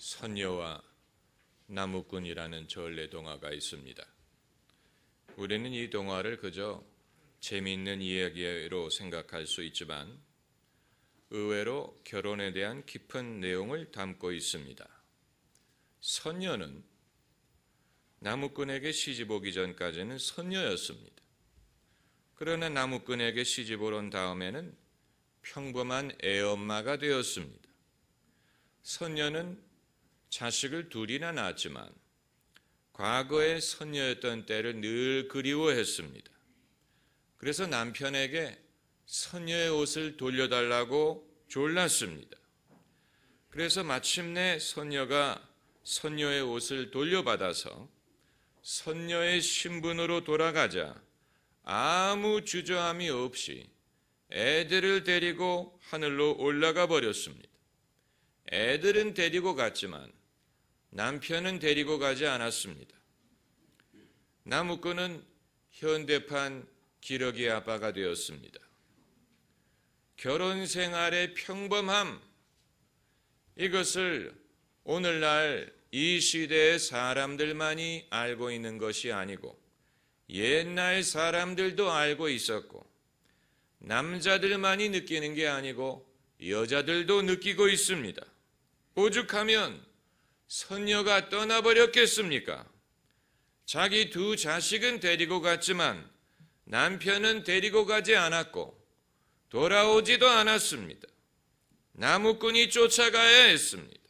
선녀와 나무꾼이라는 전래 동화가 있습니다. 우리는 이 동화를 그저 재미있는 이야기로 생각할 수 있지만 의외로 결혼에 대한 깊은 내용을 담고 있습니다. 선녀는 나무꾼에게 시집 오기 전까지는 선녀였습니다. 그러나 나무꾼에게 시집을 온 다음에는 평범한 애엄마가 되었습니다. 선녀는 자식을 둘이나 낳았지만 과거의 선녀였던 때를 늘 그리워했습니다. 그래서 남편에게 선녀의 옷을 돌려달라고 졸랐습니다. 그래서 마침내 선녀가 선녀의 옷을 돌려받아서 선녀의 신분으로 돌아가자 아무 주저함이 없이 애들을 데리고 하늘로 올라가 버렸습니다. 애들은 데리고 갔지만 남편은 데리고 가지 않았습니다. 나무꾼은 현대판 기러기 아빠가 되었습니다. 결혼 생활의 평범함, 이것을 오늘날 이 시대의 사람들만이 알고 있는 것이 아니고 옛날 사람들도 알고 있었고 남자들만이 느끼는 게 아니고 여자들도 느끼고 있습니다. 오죽하면 선녀가 떠나버렸겠습니까? 자기 두 자식은 데리고 갔지만 남편은 데리고 가지 않았고 돌아오지도 않았습니다. 나무꾼이 쫓아가야 했습니다.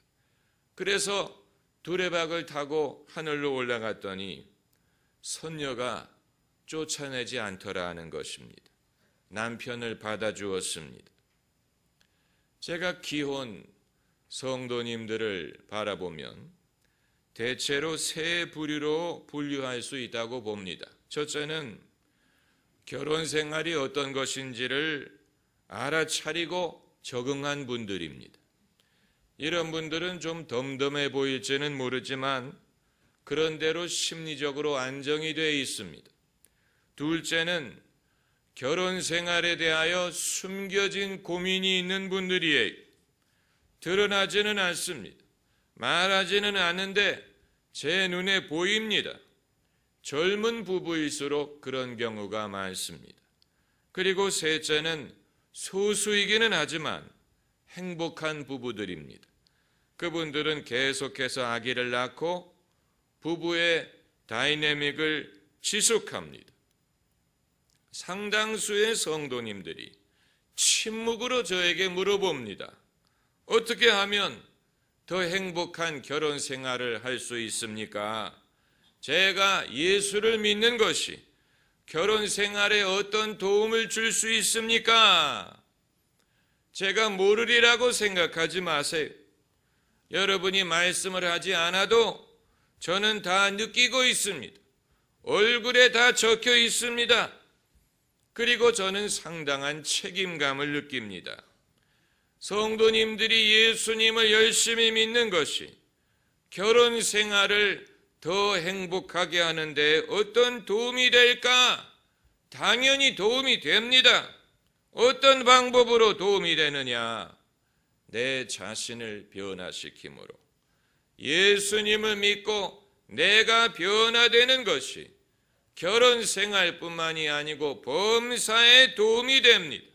그래서 두레박을 타고 하늘로 올라갔더니 선녀가 쫓아내지 않더라 하는 것입니다. 남편을 받아주었습니다. 제가 기혼 성도님들을 바라보면 대체로 세 부류로 분류할 수 있다고 봅니다. 첫째는 결혼 생활이 어떤 것인지를 알아차리고 적응한 분들입니다. 이런 분들은 좀 덤덤해 보일지는 모르지만 그런대로 심리적으로 안정이 되어 있습니다. 둘째는 결혼 생활에 대하여 숨겨진 고민이 있는 분들이에요. 드러나지는 않습니다. 말하지는 않는데 제 눈에 보입니다. 젊은 부부일수록 그런 경우가 많습니다. 그리고 셋째는 소수이기는 하지만 행복한 부부들입니다. 그분들은 계속해서 아기를 낳고 부부의 다이내믹을 지속합니다. 상당수의 성도님들이 침묵으로 저에게 물어봅니다. 어떻게 하면 더 행복한 결혼 생활을 할 수 있습니까? 제가 예수를 믿는 것이 결혼 생활에 어떤 도움을 줄 수 있습니까? 제가 모르리라고 생각하지 마세요. 여러분이 말씀을 하지 않아도 저는 다 느끼고 있습니다. 얼굴에 다 적혀 있습니다. 그리고 저는 상당한 책임감을 느낍니다. 성도님들이 예수님을 열심히 믿는 것이 결혼 생활을 더 행복하게 하는데 어떤 도움이 될까? 당연히 도움이 됩니다. 어떤 방법으로 도움이 되느냐? 내 자신을 변화시킴으로 예수님을 믿고 내가 변화되는 것이 결혼 생활뿐만이 아니고 범사에 도움이 됩니다.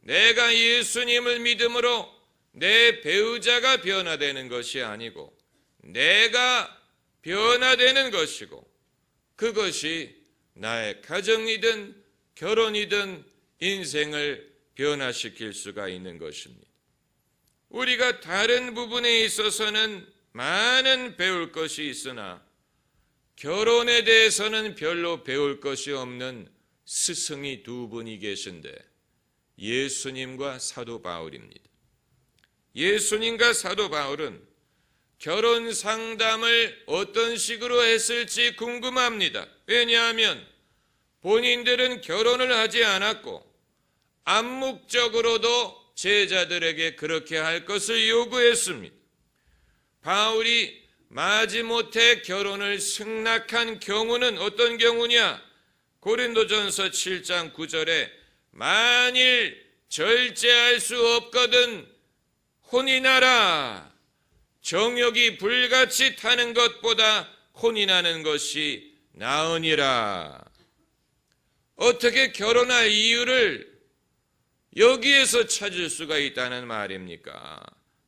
내가 예수님을 믿음으로 내 배우자가 변화되는 것이 아니고 내가 변화되는 것이고 그것이 나의 가정이든 결혼이든 인생을 변화시킬 수가 있는 것입니다. 우리가 다른 부분에 있어서는 많은 배울 것이 있으나 결혼에 대해서는 별로 배울 것이 없는 스승이 두 분이 계신데 예수님과 사도 바울입니다. 예수님과 사도 바울은 결혼 상담을 어떤 식으로 했을지 궁금합니다. 왜냐하면 본인들은 결혼을 하지 않았고 암묵적으로도 제자들에게 그렇게 할 것을 요구했습니다. 바울이 마지못해 결혼을 승낙한 경우는 어떤 경우냐? 고린도전서 7장 9절에 만일 절제할 수 없거든 혼인하라. 정욕이 불같이 타는 것보다 혼이 나는 것이 나으니라. 어떻게 결혼할 이유를 여기에서 찾을 수가 있다는 말입니까?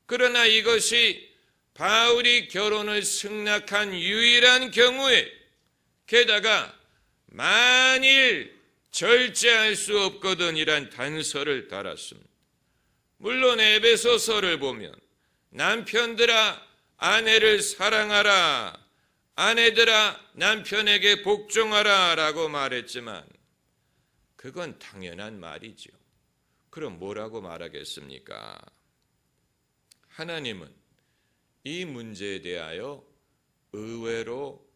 그러나 이것이 바울이 결혼을 승낙한 유일한 경우에, 게다가 만일 절제할 수 없거든 이란 단서를 달았습니다. 물론 에베소서를 보면 남편들아 아내를 사랑하라, 아내들아 남편에게 복종하라 라고 말했지만 그건 당연한 말이죠. 그럼 뭐라고 말하겠습니까? 하나님은 이 문제에 대하여 의외로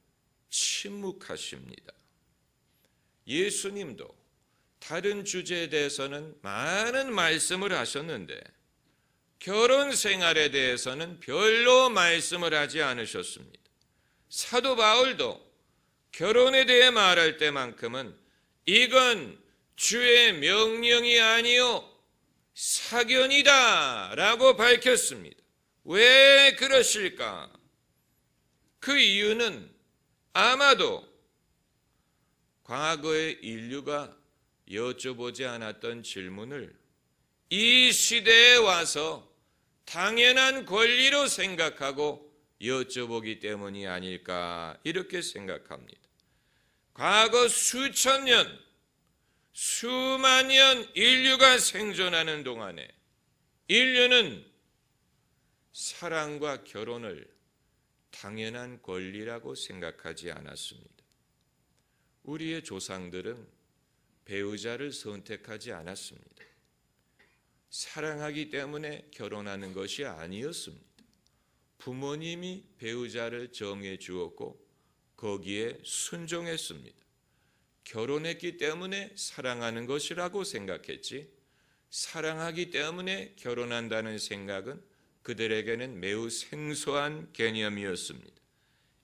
침묵하십니다. 예수님도 다른 주제에 대해서는 많은 말씀을 하셨는데 결혼 생활에 대해서는 별로 말씀을 하지 않으셨습니다. 사도 바울도 결혼에 대해 말할 때만큼은 이건 주의 명령이 아니요 사견이다 라고 밝혔습니다. 왜 그러실까? 그 이유는 아마도 과거의 인류가 여쭤보지 않았던 질문을 이 시대에 와서 당연한 권리로 생각하고 여쭤보기 때문이 아닐까 이렇게 생각합니다. 과거 수천 년, 수만 년 인류가 생존하는 동안에 인류는 사랑과 결혼을 당연한 권리라고 생각하지 않았습니다. 우리의 조상들은 배우자를 선택하지 않았습니다. 사랑하기 때문에 결혼하는 것이 아니었습니다. 부모님이 배우자를 정해 주었고 거기에 순종했습니다. 결혼했기 때문에 사랑하는 것이라고 생각했지 사랑하기 때문에 결혼한다는 생각은 그들에게는 매우 생소한 개념이었습니다.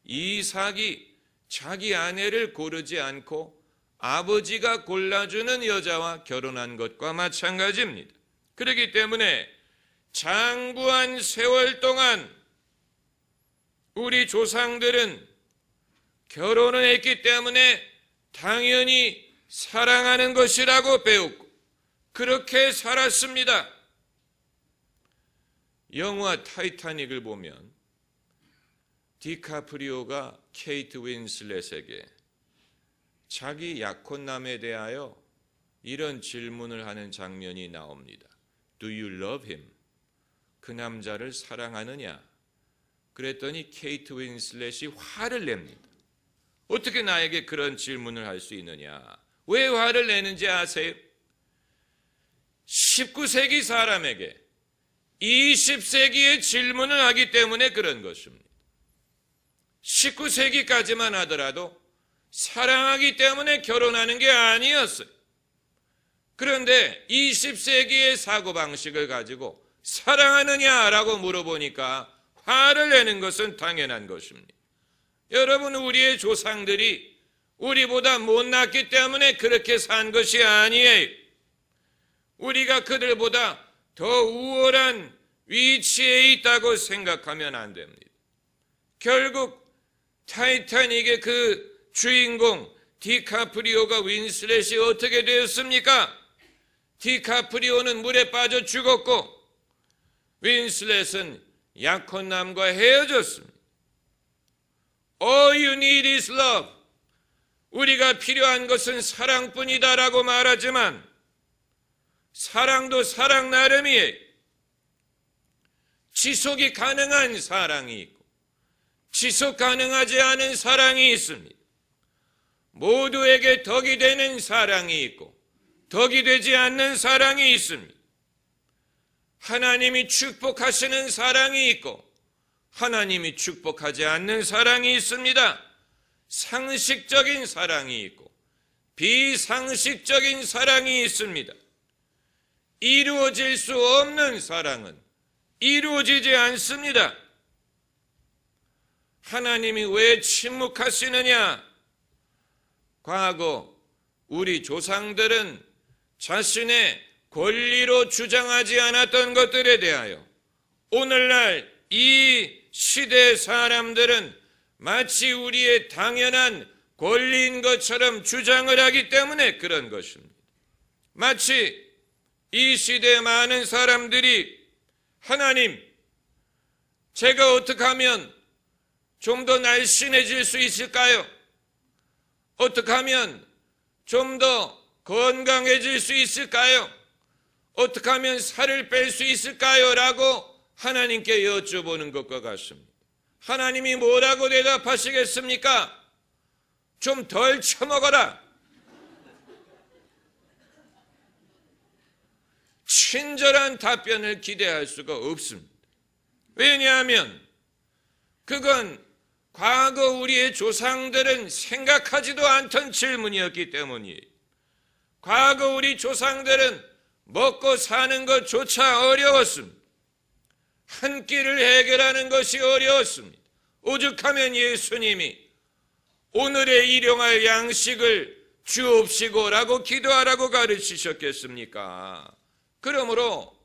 이삭이 자기 아내를 고르지 않고 아버지가 골라주는 여자와 결혼한 것과 마찬가지입니다. 그렇기 때문에 장구한 세월 동안 우리 조상들은 결혼을 했기 때문에 당연히 사랑하는 것이라고 배웠고 그렇게 살았습니다. 영화 타이타닉을 보면 디카프리오가 케이트 윈슬렛에게 자기 약혼남에 대하여 이런 질문을 하는 장면이 나옵니다. Do you love him? 그 남자를 사랑하느냐? 그랬더니 케이트 윈슬렛이 화를 냅니다. 어떻게 나에게 그런 질문을 할 수 있느냐? 왜 화를 내는지 아세요? 19세기 사람에게 20세기의 질문을 하기 때문에 그런 것입니다. 19세기까지만 하더라도 사랑하기 때문에 결혼하는 게 아니었어요. 그런데 20세기의 사고방식을 가지고 사랑하느냐라고 물어보니까 화를 내는 것은 당연한 것입니다. 여러분, 우리의 조상들이 우리보다 못났기 때문에 그렇게 산 것이 아니에요. 우리가 그들보다 더 우월한 위치에 있다고 생각하면 안 됩니다. 결국 타이타닉의 그 주인공 디카프리오가 윈슬렛이 어떻게 되었습니까? 디카프리오는 물에 빠져 죽었고 윈슬렛은 약혼남과 헤어졌습니다. All you need is love. 우리가 필요한 것은 사랑뿐이다라고 말하지만 사랑도 사랑 나름이에요. 지속이 가능한 사랑이 있고 지속 가능하지 않은 사랑이 있습니다. 모두에게 덕이 되는 사랑이 있고 덕이 되지 않는 사랑이 있습니다. 하나님이 축복하시는 사랑이 있고 하나님이 축복하지 않는 사랑이 있습니다. 상식적인 사랑이 있고 비상식적인 사랑이 있습니다. 이루어질 수 없는 사랑은 이루어지지 않습니다. 하나님이 왜 침묵하시느냐? 과거 우리 조상들은 자신의 권리로 주장하지 않았던 것들에 대하여 오늘날 이 시대 사람들은 마치 우리의 당연한 권리인 것처럼 주장을 하기 때문에 그런 것입니다. 마치 이 시대의 많은 사람들이 하나님, 제가 어떻게 하면 좀 더 날씬해질 수 있을까요? 어떻게 하면 좀 더 건강해질 수 있을까요? 어떻게 하면 살을 뺄 수 있을까요? 라고 하나님께 여쭤보는 것과 같습니다. 하나님이 뭐라고 대답하시겠습니까? 좀 덜 처먹어라. 친절한 답변을 기대할 수가 없습니다. 왜냐하면 그건 과거 우리의 조상들은 생각하지도 않던 질문이었기 때문이에요. 과거 우리 조상들은 먹고 사는 것조차 어려웠습니다. 한 끼를 해결하는 것이 어려웠습니다. 오죽하면 예수님이 오늘의 일용할 양식을 주옵시고라고 기도하라고 가르치셨겠습니까? 그러므로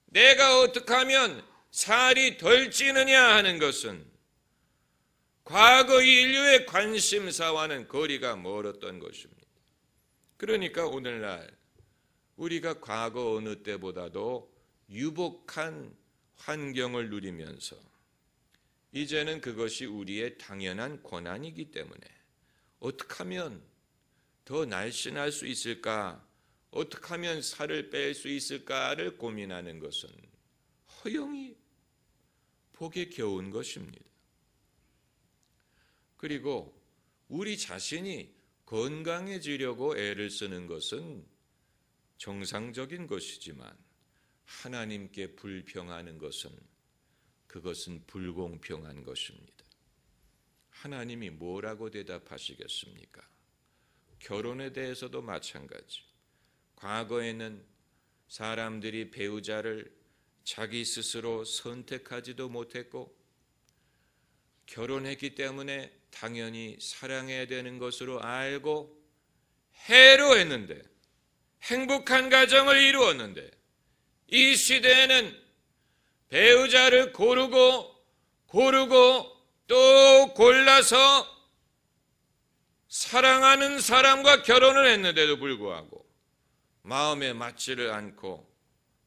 내가 어떻게 하면 살이 덜 찌느냐 하는 것은 과거 인류의 관심사와는 거리가 멀었던 것입니다. 그러니까 오늘날 우리가 과거 어느 때보다도 유복한 환경을 누리면서 이제는 그것이 우리의 당연한 권한이기 때문에 어떻게 하면 더 날씬할 수 있을까? 어떻게 하면 살을 뺄 수 있을까를 고민하는 것은 허영이 복에 겨운 것입니다. 그리고 우리 자신이 건강해지려고 애를 쓰는 것은 정상적인 것이지만 하나님께 불평하는 것은 그것은 불공평한 것입니다. 하나님이 뭐라고 대답하시겠습니까? 결혼에 대해서도 마찬가지. 과거에는 사람들이 배우자를 자기 스스로 선택하지도 못했고 결혼했기 때문에 당연히 사랑해야 되는 것으로 알고 해로했는데 행복한 가정을 이루었는데 이 시대에는 배우자를 고르고 또 골라서 사랑하는 사람과 결혼을 했는데도 불구하고 마음에 맞지를 않고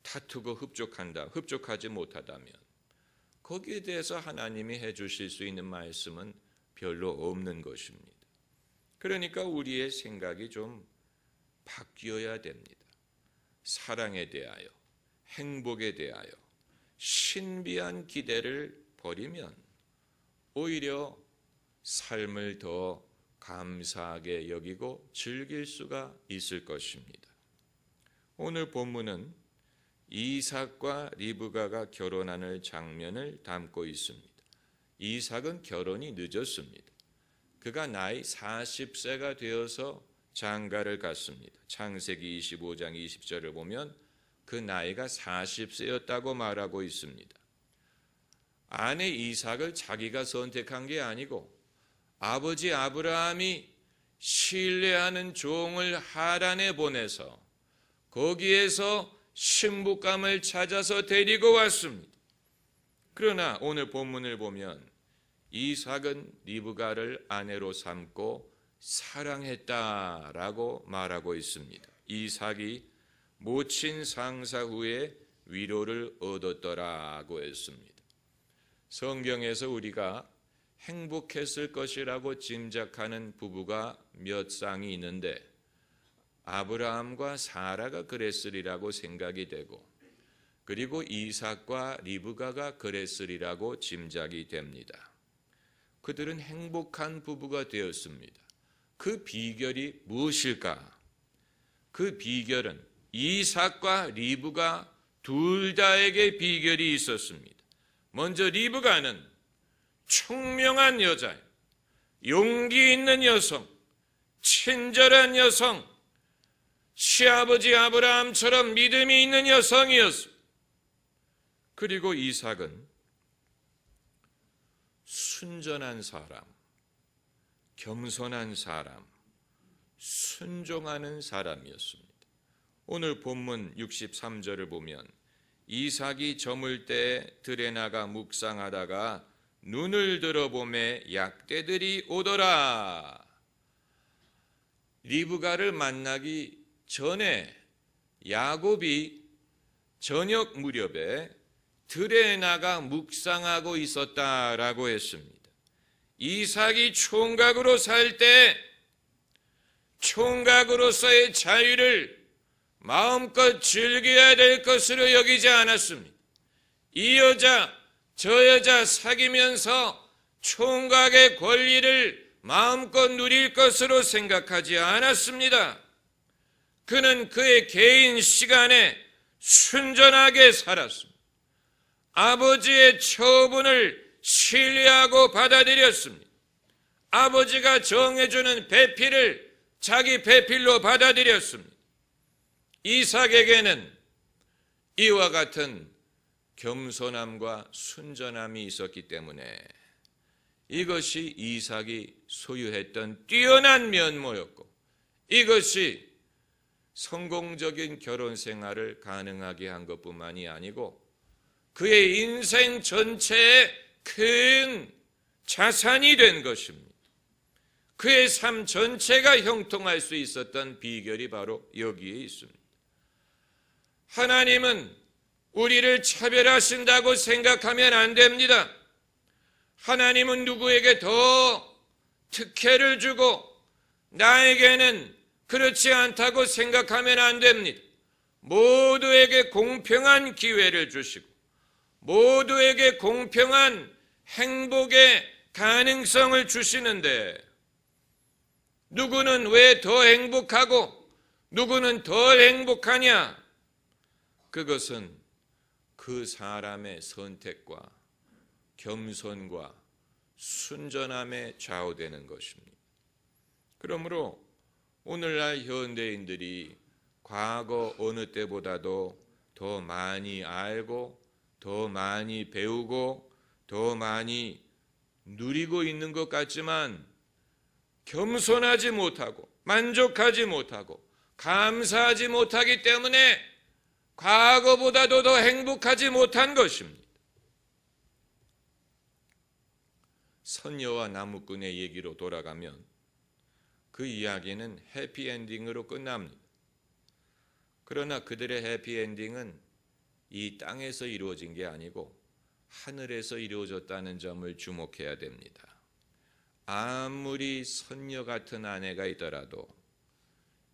다투고 흡족하지 못하다면 거기에 대해서 하나님이 해주실 수 있는 말씀은 별로 없는 것입니다. 그러니까 우리의 생각이 좀 바뀌어야 됩니다. 사랑에 대하여, 행복에 대하여 신비한 기대를 버리면 오히려 삶을 더 감사하게 여기고 즐길 수가 있을 것입니다. 오늘 본문은 이삭과 리브가가 결혼하는 장면을 담고 있습니다. 이삭은 결혼이 늦었습니다. 그가 나이 40세가 되어서 장가를 갔습니다. 창세기 25장 20절을 보면 그 나이가 40세였다고 말하고 있습니다. 아내 이삭을 자기가 선택한 게 아니고 아버지 아브라함이 신뢰하는 종을 하란에 보내서 거기에서 신부감을 찾아서 데리고 왔습니다. 그러나 오늘 본문을 보면 이삭은 리브가를 아내로 삼고 사랑했다라고 말하고 있습니다. 이삭이 모친 상사 후에 위로를 얻었더라고 했습니다. 성경에서 우리가 행복했을 것이라고 짐작하는 부부가 몇 쌍이 있는데 아브라함과 사라가 그랬으리라고 생각이 되고 그리고 이삭과 리브가가 그랬으리라고 짐작이 됩니다. 그들은 행복한 부부가 되었습니다. 그 비결이 무엇일까? 그 비결은 이삭과 리브가 둘 다에게 비결이 있었습니다. 먼저 리브가는 총명한 여자, 용기 있는 여성, 친절한 여성, 시아버지 아브라함처럼 믿음이 있는 여성이었습니다. 그리고 이삭은 순전한 사람, 겸손한 사람, 순종하는 사람이었습니다. 오늘 본문 63절을 보면 이삭이 저물 때 들에 나가 묵상하다가 눈을 들어보매 약대들이 오더라. 리브가를 만나기 전에 야곱이 저녁 무렵에 들에 나가 묵상하고 있었다라고 했습니다. 이삭이 총각으로 살 때 총각으로서의 자유를 마음껏 즐겨야 될 것으로 여기지 않았습니다. 이 여자 저 여자 사귀면서 총각의 권리를 마음껏 누릴 것으로 생각하지 않았습니다. 그는 그의 개인 시간에 순전하게 살았습니다. 아버지의 처분을 신뢰하고 받아들였습니다. 아버지가 정해주는 배필을 자기 배필로 받아들였습니다. 이삭에게는 이와 같은 겸손함과 순전함이 있었기 때문에 이것이 이삭이 소유했던 뛰어난 면모였고, 이것이 성공적인 결혼 생활을 가능하게 한 것뿐만이 아니고 그의 인생 전체에 큰 자산이 된 것입니다. 그의 삶 전체가 형통할 수 있었던 비결이 바로 여기에 있습니다. 하나님은 우리를 차별하신다고 생각하면 안 됩니다. 하나님은 누구에게 더 특혜를 주고 나에게는 그렇지 않다고 생각하면 안 됩니다. 모두에게 공평한 기회를 주시고 모두에게 공평한 행복의 가능성을 주시는데, 누구는 왜 더 행복하고 누구는 덜 행복하냐? 그것은 그 사람의 선택과 겸손과 순전함에 좌우되는 것입니다. 그러므로 오늘날 현대인들이 과거 어느 때보다도 더 많이 알고 더 많이 배우고 더 많이 누리고 있는 것 같지만 겸손하지 못하고 만족하지 못하고 감사하지 못하기 때문에 과거보다도 더 행복하지 못한 것입니다. 선녀와 나무꾼의 얘기로 돌아가면 그 이야기는 해피엔딩으로 끝납니다. 그러나 그들의 해피엔딩은 이 땅에서 이루어진 게 아니고 하늘에서 이루어졌다는 점을 주목해야 됩니다. 아무리 선녀 같은 아내가 있더라도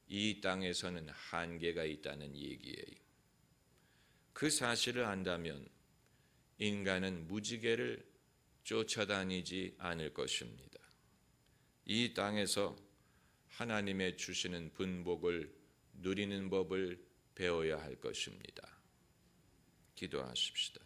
이 땅에서는 한계가 있다는 얘기예요. 그 사실을 안다면 인간은 무지개를 쫓아다니지 않을 것입니다. 이 땅에서 하나님의 주시는 분복을 누리는 법을 배워야 할 것입니다. 기도하십시다.